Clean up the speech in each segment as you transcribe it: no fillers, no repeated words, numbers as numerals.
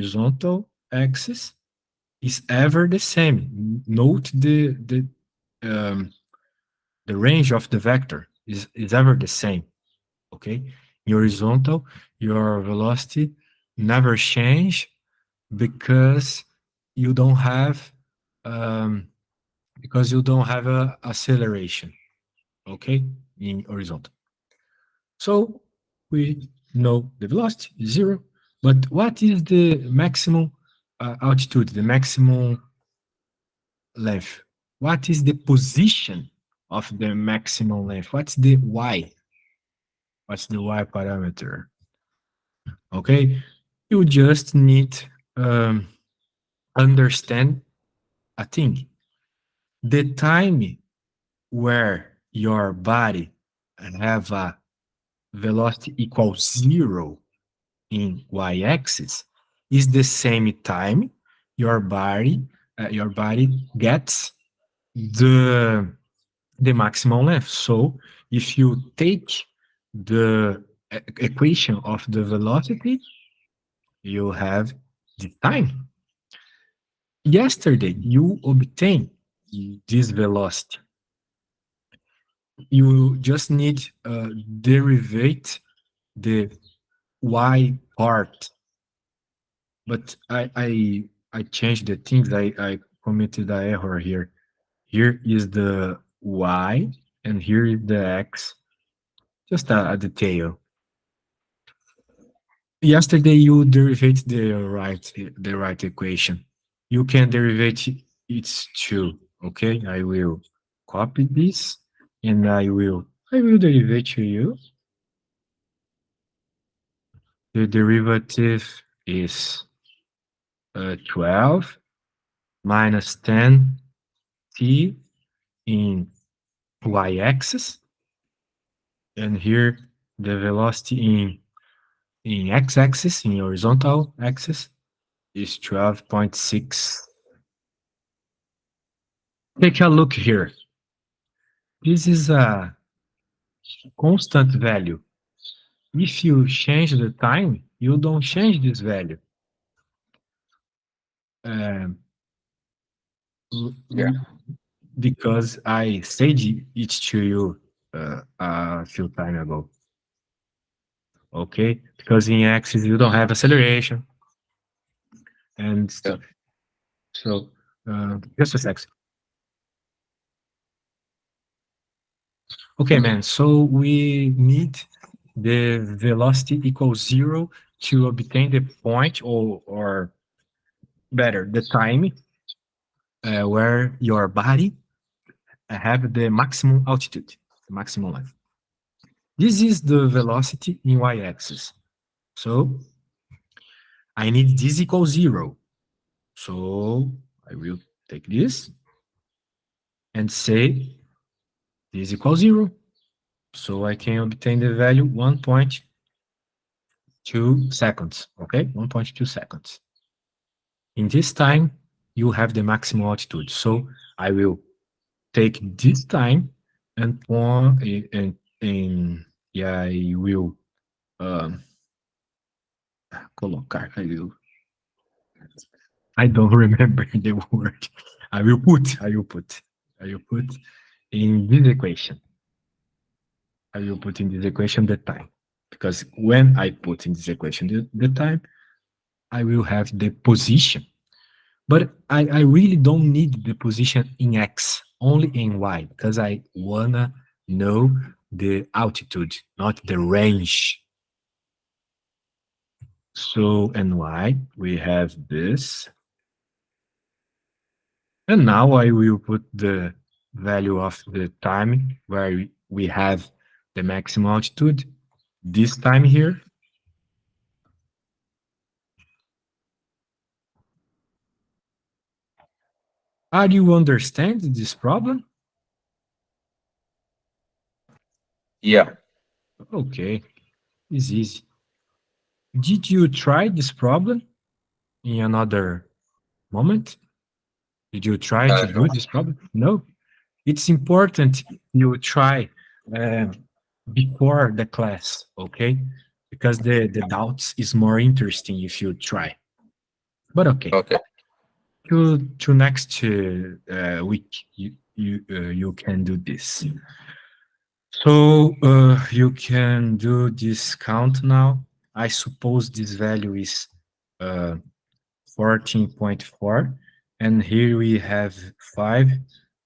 horizontal axis is ever the same. Note the range of the vector is ever the same. Okay, in horizontal, your velocity never change because you don't have a acceleration. Okay, in horizontal. So we know the velocity is 0, but what is the maximum altitude, the maximum length? What is the position of the maximum length? What's the y? What's the y parameter? Okay, you just need understand a thing. The time where your body have a velocity equals 0 in y-axis is the same time your body gets the maximum length. So if you take the equation of the velocity, you have the time. Yesterday, you obtain this velocity. You just need derivate the y part. But I changed the things. I committed an error here. Here is the y, and here is the x. Just a detail. Yesterday you derivate the right equation. You can derivate it too. Okay, I will copy this and I will derivate to you. The derivative is 12 minus 10 t in y-axis, and here the velocity in x-axis, in horizontal axis, is 12.6. Take a look here. This is a constant value. If you change the time, you don't change this value. Because I said it to you a few time ago. Okay, because in axis you don't have acceleration and stuff. So just a sec. Okay, man. So we need the velocity equals 0 to obtain the point, or better, the time where your body have the maximum altitude, the maximum length. This is the velocity in y-axis. So I need this equals 0. So I will take this and say this equals 0. So I can obtain the value 1.2 seconds. Okay, 1.2 seconds. In this time, you have the maximum altitude. So I will take this time and yeah, I will colocar. I don't remember the word. I will put in this equation. I will put in this equation the time, because when I put in this equation the time, I will have the position. But I really don't need the position in x, only in y, because I wanna know the altitude, not the range. So in y, we have this. And now I will put the value of the time where we have the maximum altitude, this time here. Are you understand this problem? Yeah. Okay, it's easy. Did you try this problem in another moment? Did you try to do this problem? No. It's important you try before the class, okay? Because the doubts is more interesting if you try. But okay. Okay. To next week, you can do this. So you can do this count now. I suppose this value is 14.4, and here we have 5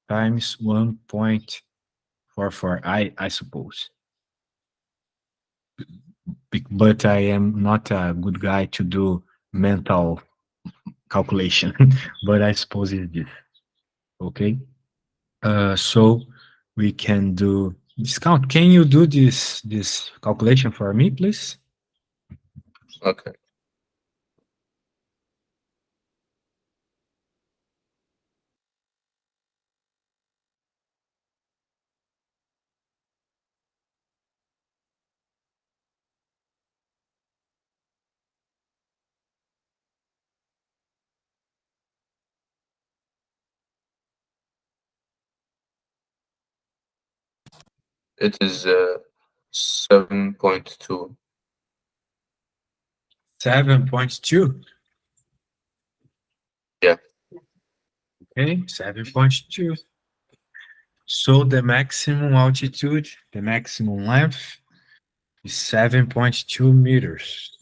times 1.44. I suppose, but I am not a good guy to do mental calculation. But I suppose it's this. Okay. So we can do discount. Can you do this calculation for me, please? Okay. It is 7.2. 7.2. Yeah. Okay, 7.2. So the maximum altitude, the maximum length is 7.2 meters.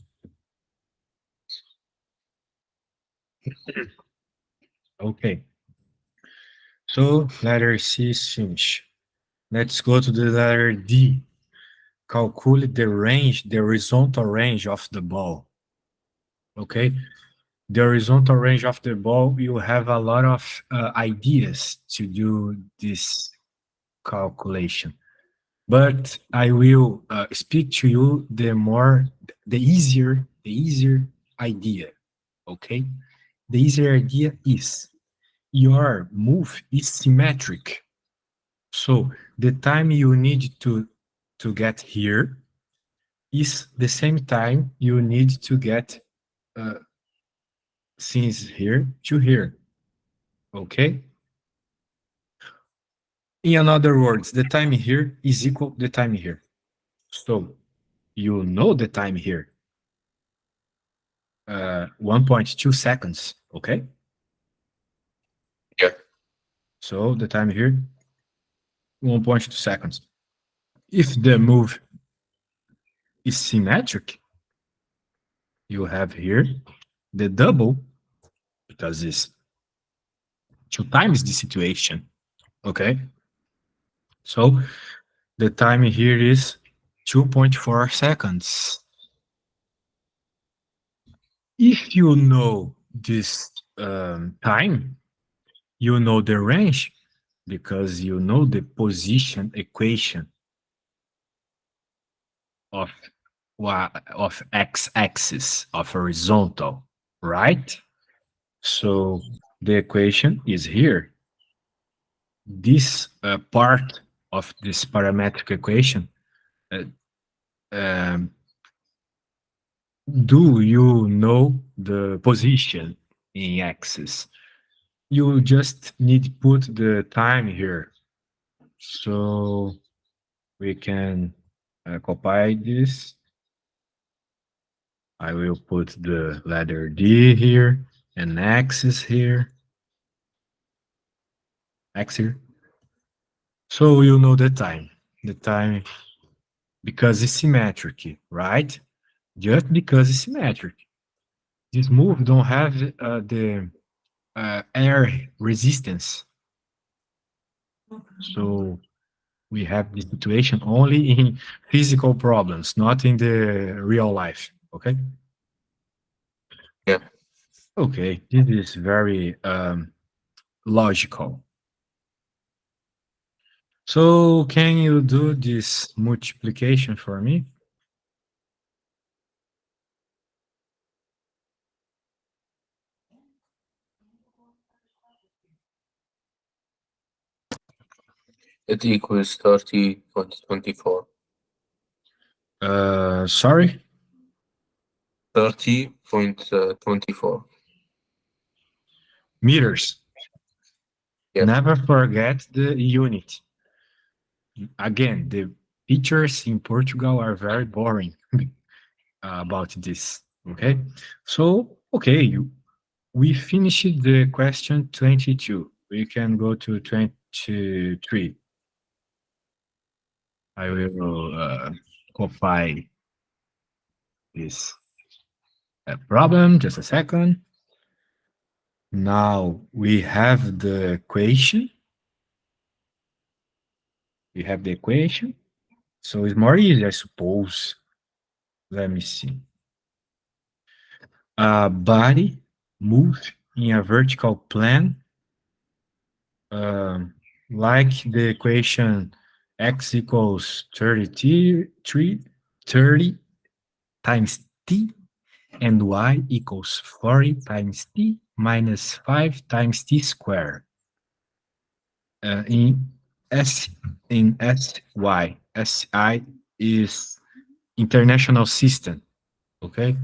Okay. So letter C is finished. Let's go to the letter D. Calculate the range, the horizontal range of the ball. Okay. The horizontal range of the ball, you have a lot of ideas to do this calculation. But I will speak to you the easier idea. Okay. The easier idea is your move is symmetric. So the time you need to get here is the same time you need to get since here to here. Okay. In other words, the time here is equal to the time here. So you know the time here. 1.2 seconds. Okay. Yeah. So the time here, 1.2 seconds. If the move is symmetric, you have here the double, because it's 2 times the situation. Okay. So the time here is 2.4 seconds. If you know this time, you know the range because you know the position equation of x-axis of horizontal, right? So the equation is here. This part of this parametric equation, do you know the position in axis? You just need to put the time here. So we can copy this. I will put the letter D here and axis here. X here. So you know the time. The time because it's symmetric, right? Just because it's symmetric. This move don't have the air resistance. So we have this situation only in physical problems, not in the real life. Okay. Yeah. Okay, this is very logical. So can you do this multiplication for me? It equals 30.24. Sorry? 30.24. Meters. Yeah. Never forget the unit. Again, the pictures in Portugal are very boring about this. Okay, so okay, we finished the question 22. We can go to 23. I will copy this problem, just a second. Now we have the equation. We have the equation. So it's more easy, I suppose. Let me see. A body moves in a vertical plane, like the equation x equals 30 times t, and y equals 40 times t minus 5 times t squared. In SI, SI is international system, okay?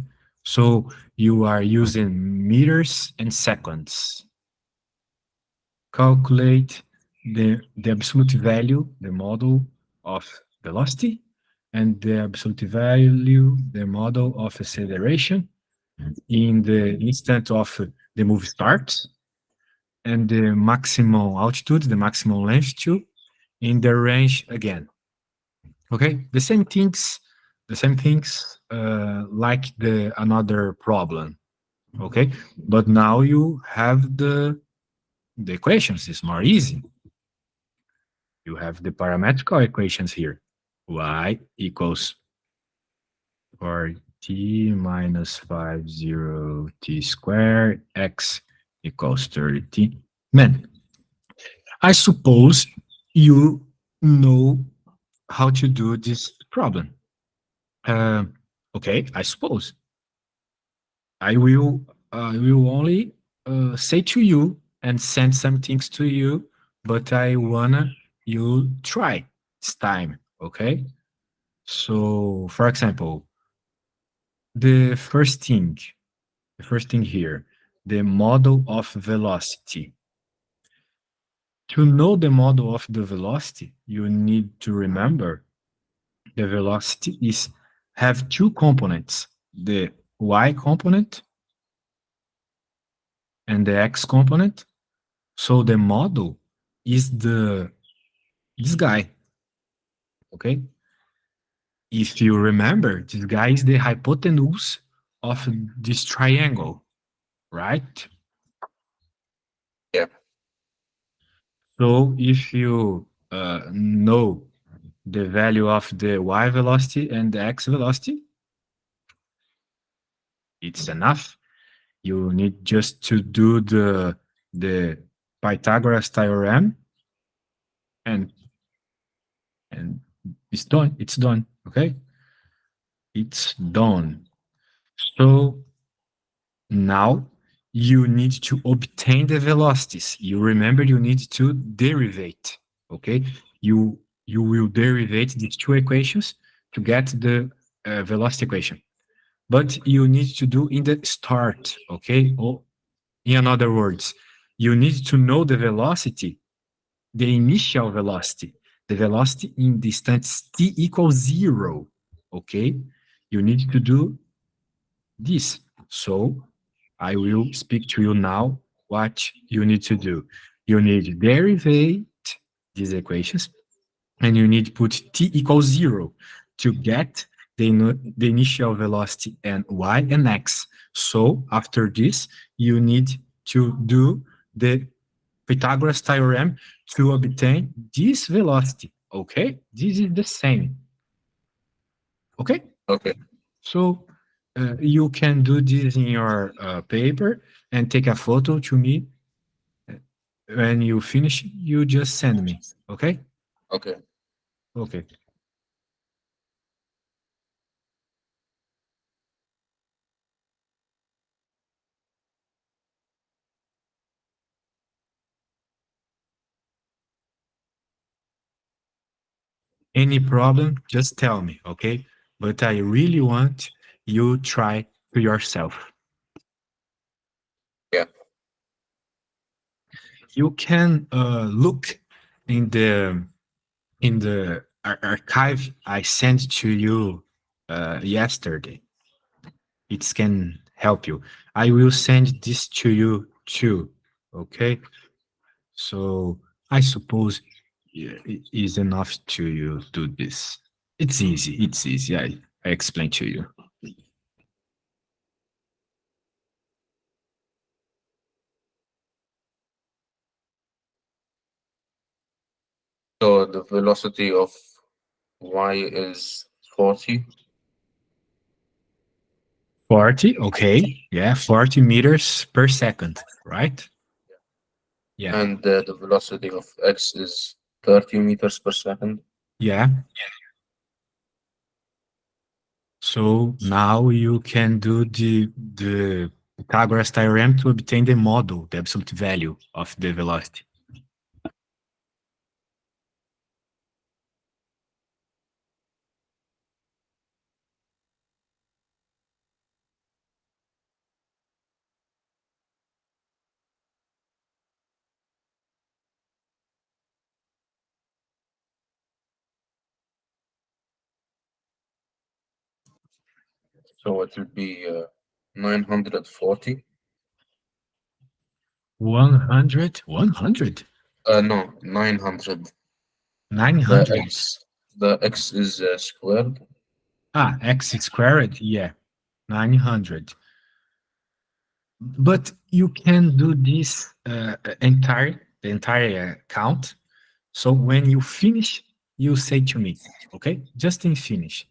So you are using meters and seconds. Calculate the absolute value, the model of velocity, and the absolute value, the model of acceleration in the instant of the move starts, and the maximum altitude, the maximum longitude in the range again. Okay, the same things like the another problem. Okay, but now you have the equations. It's more easy. You have the parametrical equations here. Y equals 4t minus 50t squared, x equals 30t. Man, I suppose you know how to do this problem. Okay, I suppose. I will only say to you and send some things to you, but I wanna you try this time, okay? So, for example, the first thing here, the model of velocity. To know the model of the velocity, you need to remember the velocity have two components, the y component and the x component. So the model is this guy, okay? If you remember, this guy is the hypotenuse of this triangle, right? Yeah. So if you know the value of the y velocity and the x velocity, it's enough. You need just to do the Pythagoras theorem, and it's done. It's done. Okay, it's done. So now you need to obtain the velocities. You remember you need to derivate. Okay, you will derivate these two equations to get the velocity equation. But you need to do in the start. Okay, or in other words, you need to know the velocity, the initial velocity, the velocity in distance t equals 0, okay? You need to do this. So I will speak to you now what you need to do. You need to derivate these equations, and you need to put t equals 0 to get the initial velocity and y and x. So after this, you need to do the Pythagoras theorem to obtain this velocity. Okay, this is the same. Okay. Okay. So you can do this in your paper and take a photo to me. When you finish, you just send me. Okay. Okay. Okay. Any problem, just tell me, okay? But I really want you try to yourself. Yeah. You can look in the archive I sent to you yesterday. It can help you. I will send this to you too. Okay. So I suppose it is enough to you do this. It's easy. It's easy. I explain to you. So the velocity of y is 40. 40. Okay. Yeah. 40 meters per second. Right. Yeah. And the velocity of x is 30 meters per second. Yeah. So now you can do the Pythagoras theorem to obtain the model, the absolute value of the velocity. So it will be 940. 100, 100, No, 900. The 900. x is squared. Ah, x squared. Yeah, 900. But you can do this the entire count. So when you finish, you say to me, okay? Just in finish.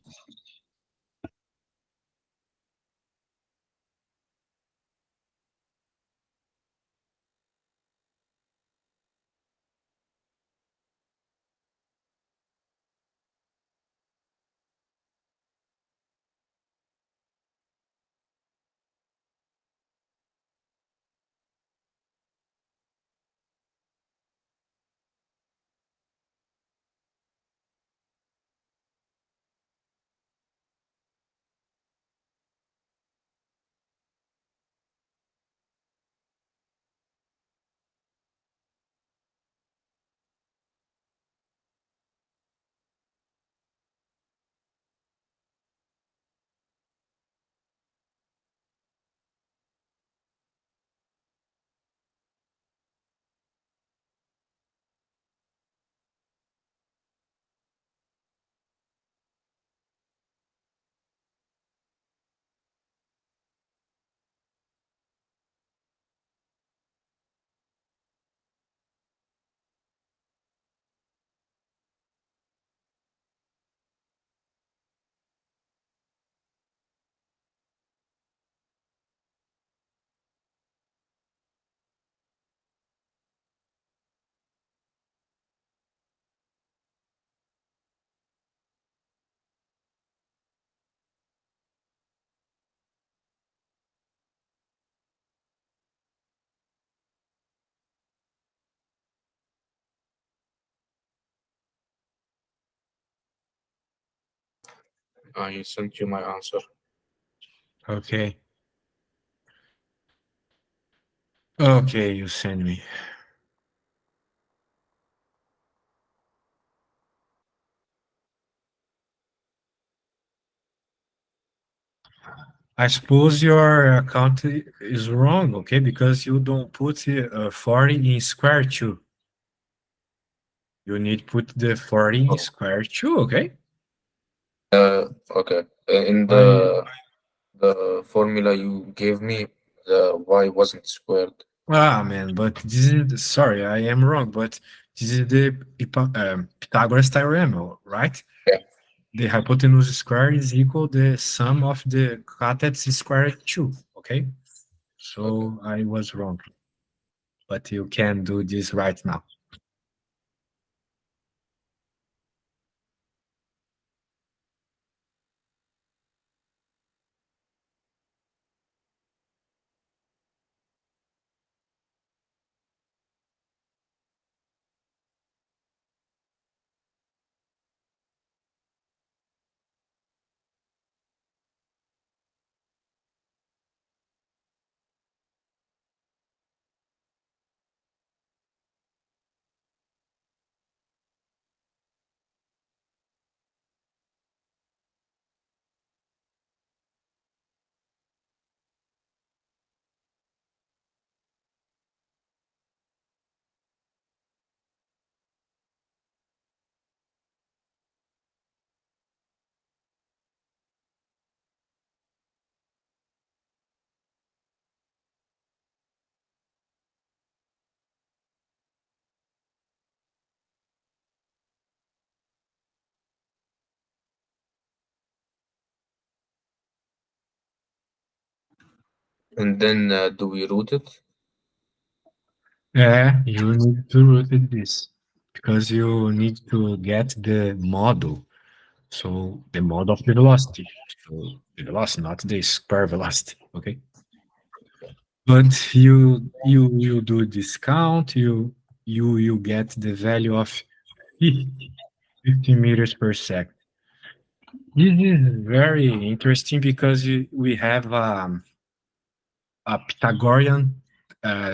I sent you my answer. Okay. Okay, you send me. I suppose your account is wrong, okay? Because you don't put 40 in square two. You need to put the 40 in Oh, square two, okay? okay. In I the formula you gave me, the y wasn't squared. man, but this is sorry, I am wrong, but this is the Pythagoras theorem, right? Yeah. The hypotenuse square is equal the sum of the cathets squared two, okay? Okay. So I was wrong, but you can do this right now. And then do we route it? Yeah, you need to route this because you need to get the model. So the model of the velocity. So the velocity, not the square velocity. Okay. But you do this count, you get the value of 50 meters per second. This is very interesting because we have a Pythagorean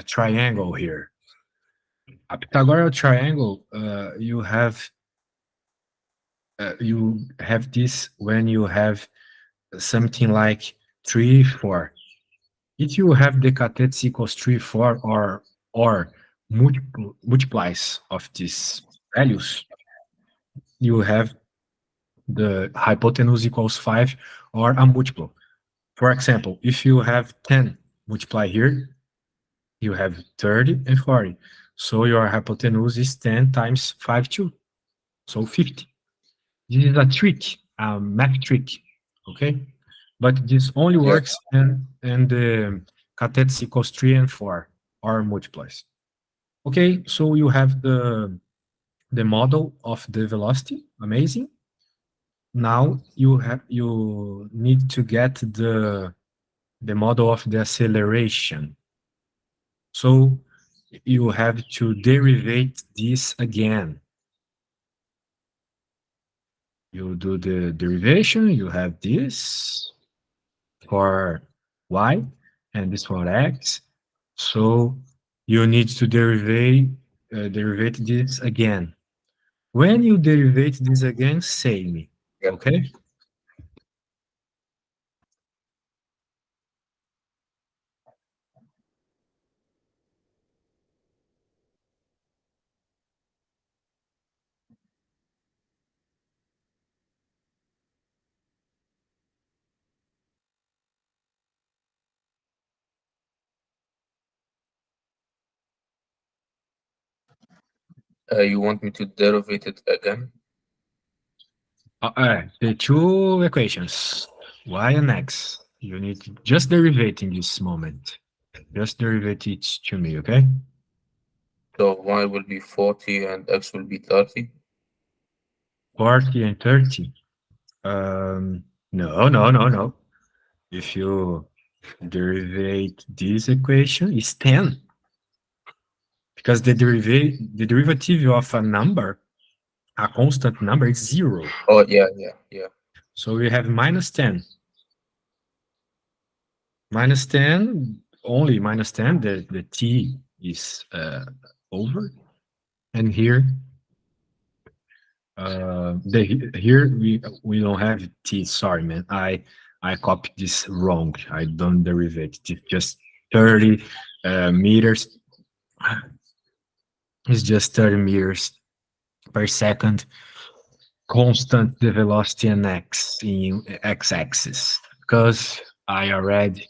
triangle here. A Pythagorean triangle, you have this when you have something like 3, 4. If you have the cathets equals 3, 4, or multiplies of these values, you have the hypotenuse equals 5 or a multiple. For example, if you have 10 multiply here, you have 30 and 40. So your hypotenuse is 10 times 5, 2. So 50. This is a trick, a math trick, okay? But this only Yeah. works and the cathets equals 3 and 4 or multiplies. Okay, so you have the model of the velocity, amazing. Now you need to get the model of the acceleration. So you have to derivate this again. You do the derivation, you have this for y and this for x. So you need to derivate this again. When you derivate this again, say me, Yeah. okay? You want me to derivate it again? The two equations, y and x. You need to just derivate in this moment. Just derivate it to me, okay? So y will be 40 and x will be 30. 40 and 30. No, no, no, no. If you derivate this equation, it's 10. Because the derivative of a number, a constant number, is 0. Oh, yeah, yeah, yeah. So we have minus 10. Minus 10, only minus 10, the t is over. And here, here we don't have t. Sorry, man. I copied this wrong. I don't derivate. It's just 30 meters. It's just 30 meters per second. Constant the velocity in x in x-axis. Because I already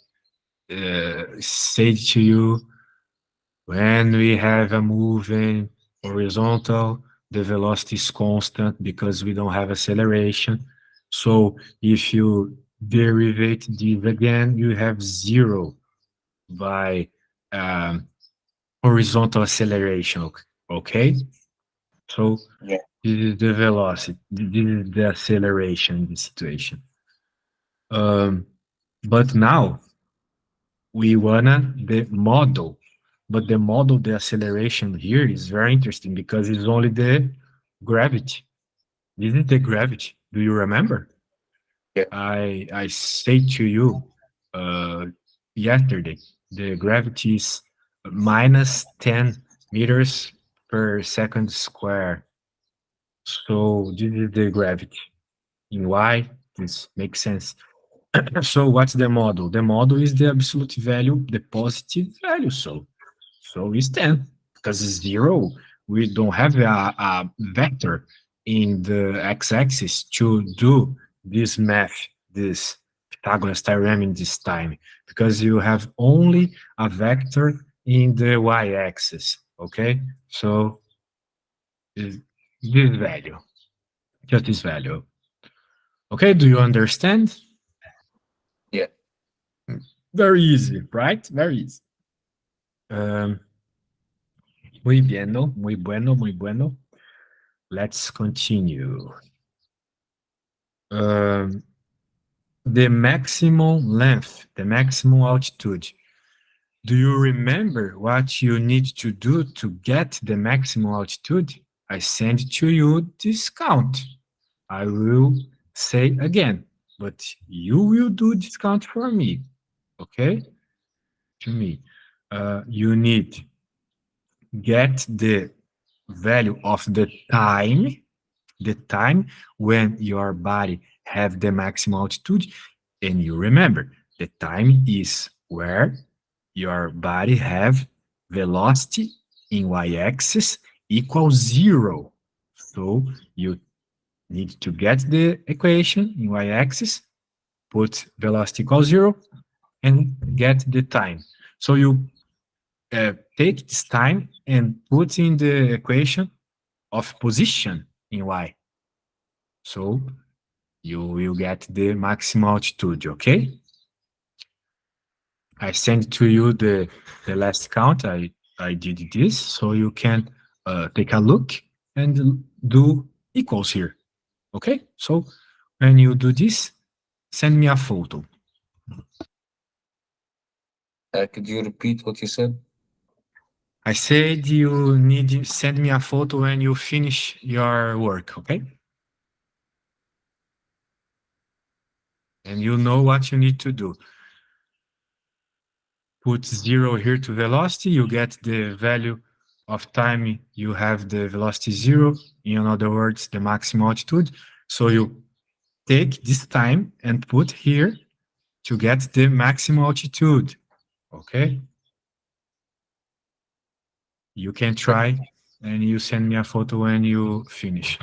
said to you, when we have a moving horizontal, the velocity is constant because we don't have acceleration. So if you derivate this again, you have 0 by horizontal acceleration, okay? So Yeah. this is the velocity, this is the acceleration in this situation. But now we wanna the model, but the model, the acceleration here is very interesting because it's only the gravity. This is the gravity. Do you remember? Yeah. I say to you yesterday, the gravity is minus 10 meters per second square. So this is the gravity. In y, this makes sense. So what's the model? The model is the absolute value, the positive value. So it's 10 because it's 0. We don't have a vector in the x-axis to do this math, this Pythagoras theorem in this time, because you have only a vector in the y-axis, okay? So this value, just this value. Okay, do you understand? Yeah. Very easy, right? Very easy. Um, muy bien, no? Muy bueno, muy bueno. Let's continue. Um, the maximum length, the maximum altitude. Do you remember what you need to do to get the maximum altitude? I send to you this count. I will say again, but you will do this count for me, okay? To me. You need get the value of the time when your body have the maximum altitude, and you remember the time is where your body have velocity in y-axis equals 0. So you need to get the equation in y-axis, put velocity equals 0, and get the time. So you take this time and put in the equation of position in y. So you will get the maximum altitude, okay? I send to you the last count. I did this, so you can take a look and do equals here, okay? So when you do this, send me a photo. Could you repeat what you said? I said you need to send me a photo when you finish your work, okay? And you know what you need to do. Put 0 here to velocity, you get the value of time you have the velocity 0, in other words, the maximum altitude. So you take this time and put here to get the maximum altitude, okay? You can try and you send me a photo when you finish.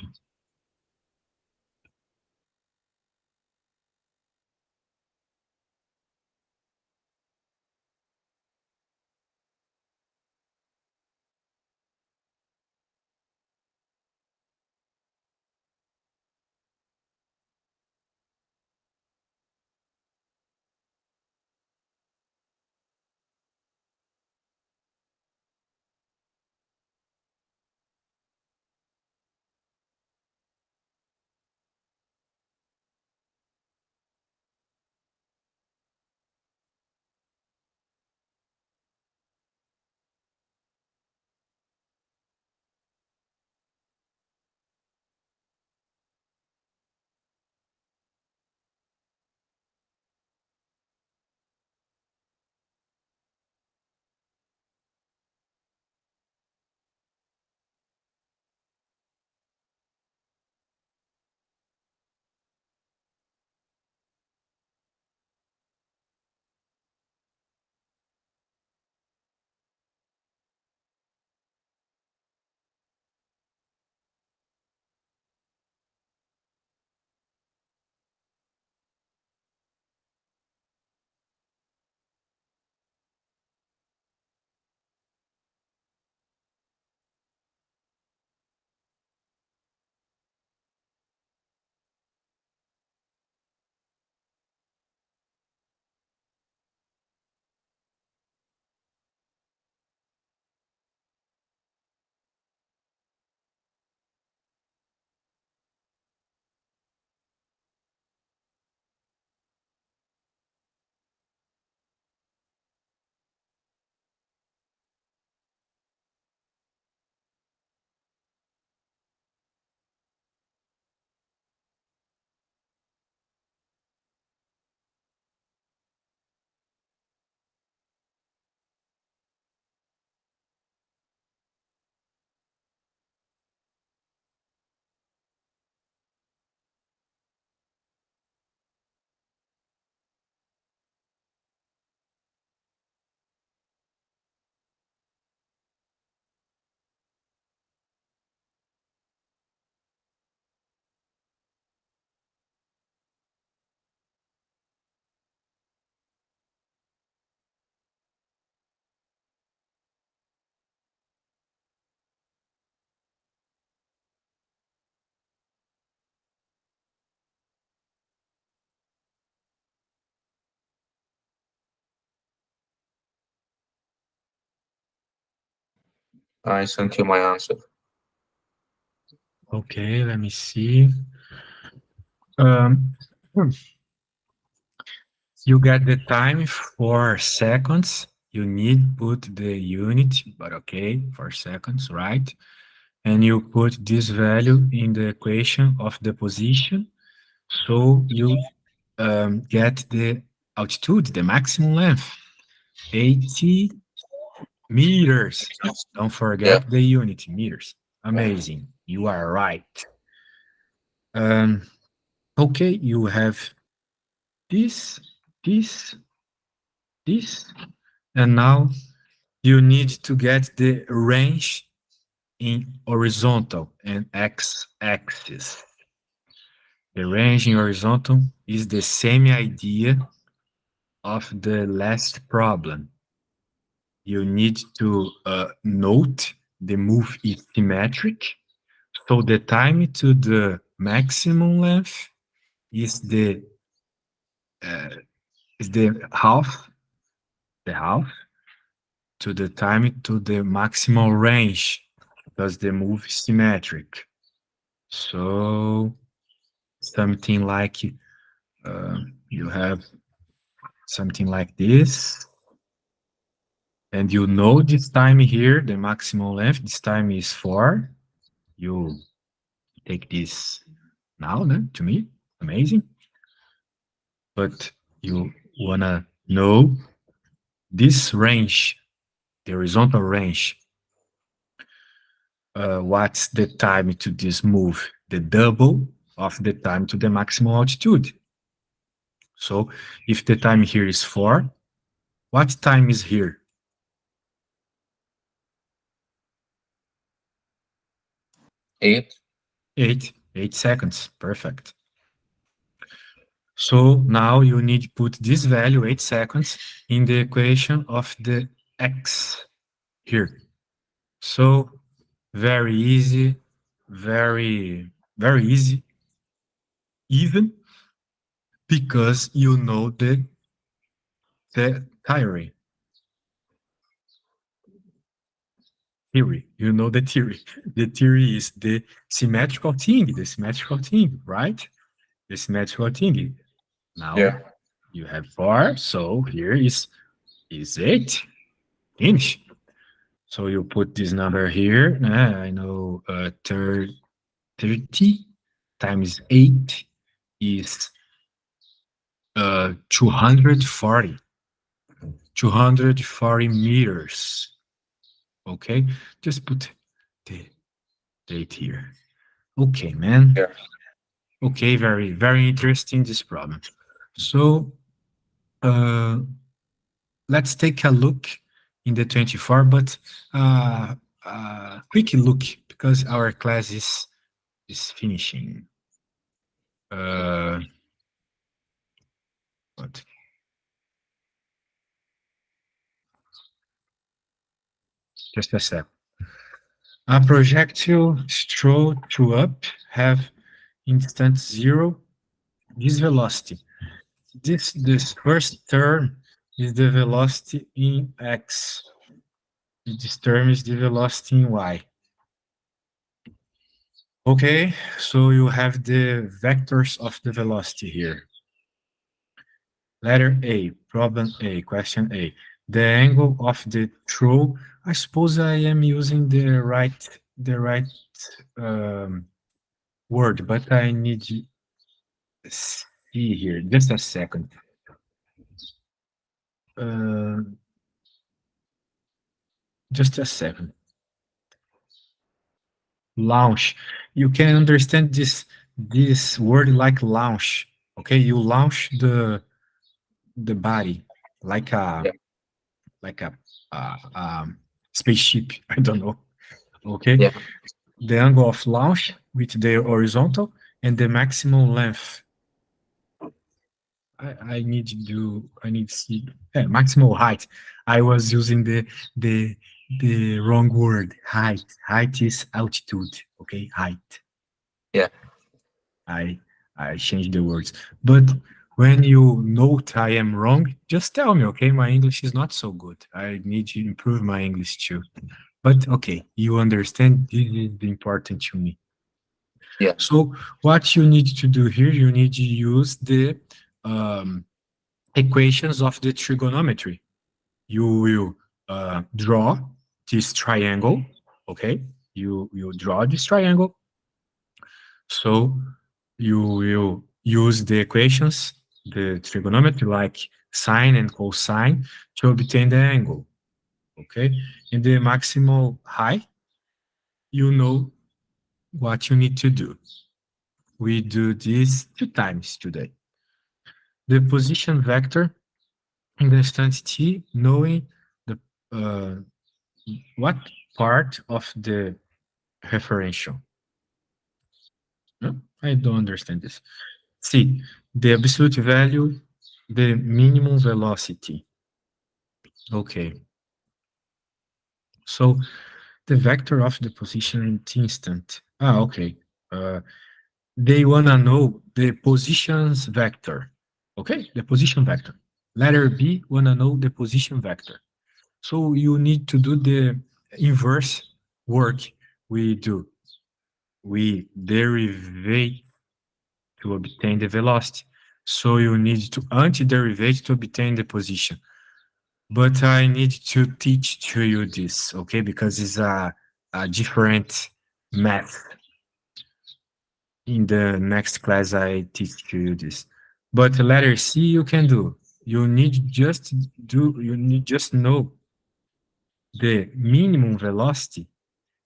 I sent you my answer. Okay, let me see. Um, you get the time 4 seconds. You need put the unit, but okay, 4 seconds, right? And you put this value in the equation of the position. So you get the altitude, the maximum length, 80 meters. Don't Yeah. forget the unit, meters. Amazing. You are right. Okay, you have this, this, this, and now you need to get the range in horizontal and x-axis. The range in horizontal is the same idea of the last problem. You need to note the move is symmetric, so the time to the maximum length is the half, the half to the time to the maximal range, because the move is symmetric. So something like you have something like this, and you know this time here, the maximum length, this time is 4. You take this now, to me, amazing. But you wanna know this range, the horizontal range, what's the time to this move? The double of the time to the maximum altitude. So if the time here is 4, what time is here? 8. 8 seconds. Perfect. So now you need to put this value, 8 seconds, in the equation of the x here. So very easy, very easy, even because you know the theory. You know the theory. The theory is the symmetrical thing, right? The symmetrical thing. Now Yeah. you have 4, so here is 8. Finish. So you put this number here. I know 30 times 8 is 240. 240 meters. Okay, just put the date here. Okay, man. Yeah. Okay, very interesting, this problem. So let's take a look in the 24, but quick look, because our class is finishing. What? Just a sec. A projectile thrown to up have instant 0 this velocity. This first term is the velocity in x. This term is the velocity in y. Okay, so you have the vectors of the velocity here. Letter A, problem A, question A. The angle of the throw. I suppose I am using the right word, but I need to see here. Just a second. Just a second. Launch. You can understand this word like launch. Okay, you launch the body like a Yeah. like a spaceship. I don't know. Okay, Yeah. the angle of launch with the horizontal and the maximum length. I need to see maximal height. I was using the wrong word. Height is altitude. Okay, height. Yeah. I changed the words. But when you note I am wrong, just tell me, okay? My English is not so good. I need to improve my English too. But okay, you understand this is important to me. Yeah. So what you need to do here, you need to use the um, equations of the trigonometry. You will draw this triangle, okay? You draw this triangle. So you will use the equations, the trigonometry, like sine and cosine, to obtain the angle, okay? In the maximal height, you know what you need to do. We do this 2 times today. The position vector in the instant t, knowing the uh, what part of the referential. No? I don't understand this. C, the absolute value, the minimum velocity. Okay. So the vector of the position in the instant. Okay. They wanna know the positions vector. Okay, the position vector. Letter B wanna know the position vector. So you need to do the inverse work we do. We derive to obtain the velocity. So you need to anti-derivate to obtain the position. But I need to teach to you this, okay? Because it's a different math. In the next class, I teach to you this. But letter C you can do. You need just know the minimum velocity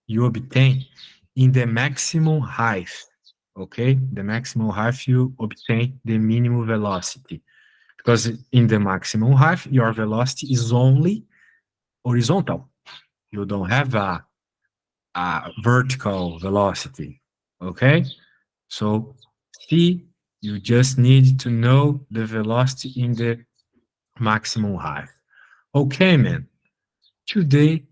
you obtain in the maximum height. Okay, the maximum height you obtain the minimum velocity, because in the maximum height your velocity is only horizontal. You don't have a vertical velocity. Okay, so C, you just need to know the velocity in the maximum height. Okay, man. Today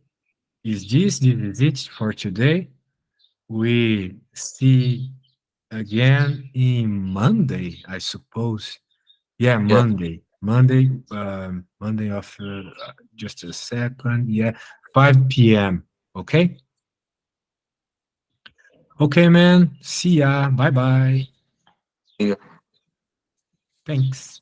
this is it for today. We see again in Monday, I suppose. Yeah, Yeah. Monday. Monday of just a second. Yeah, 5 p.m. Okay? Okay, man. See ya. Bye bye. Yeah. Thanks.